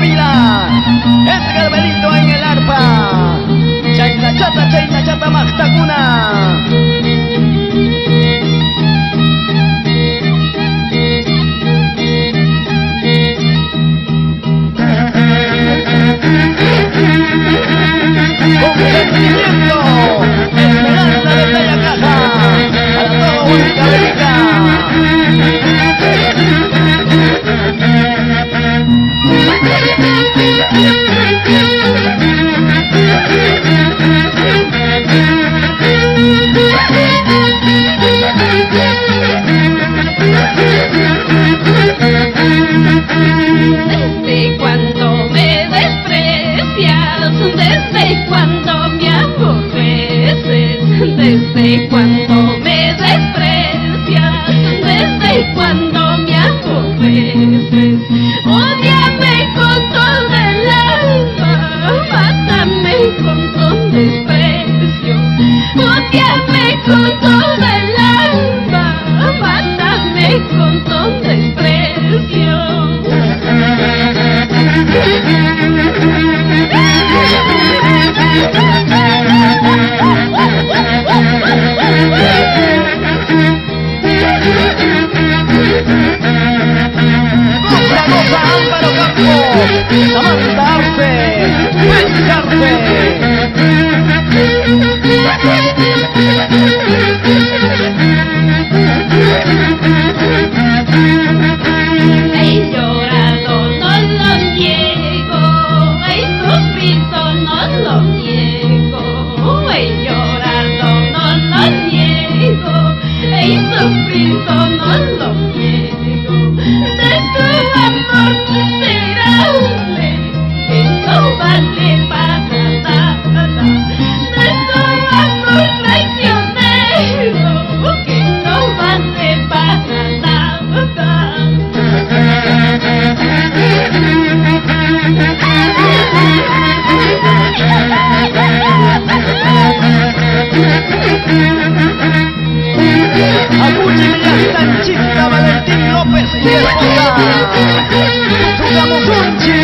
vida. Edgar Benito en el arpa. Chayna chata Magtacuna. Con sentimiento, Esmeralda de Tayacaja, para todo Huancavelica. Desde cuando me desprecias, desde cuando me aborreces, desde cuando me desprecias, desde cuando me aborreces, ódiame con todo el alma, mátame con todo desprecio, ódiame con todo el alma, mátame con todo desprecio. Goza, Álvaro Campos, Samantha Arce, Luis Arce. He llorado, no lo niego, he sufrido, no lo niego, he llorado, no lo niego, he sufrido, no lo niego, de tu amor miserable, que no vale para nada, de tu amor traicionero, que no vale para nada. Acuchi Sanchita Valentín López y esposa Tugamusunchi.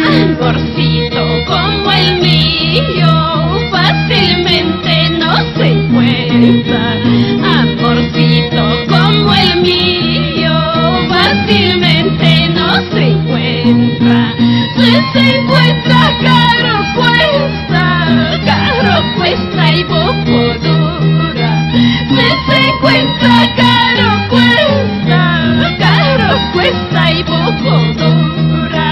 Amorcito como el mío fácilmente no se encuentra. Amorcito como el mío fácilmente no se encuentra. Si se encuentra caro cuesta y poco dura. Si se encuentra caro cuesta y poco dura.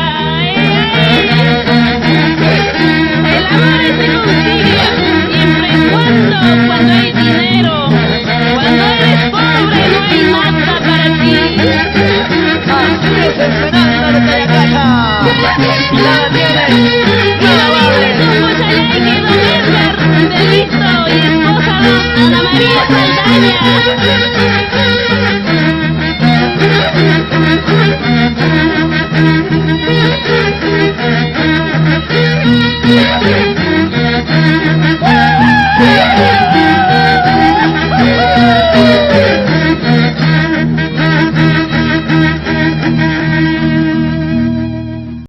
El amor se consigue siempre y cuando hay dinero. Cuando eres pobre no hay nada para ti. Así es, Esmeralda de Tayacaja. Y nada tienes, nada vale. Somos Ayay y Don Edgar Benito y esposa Ana María Saldaña. ¡Woo!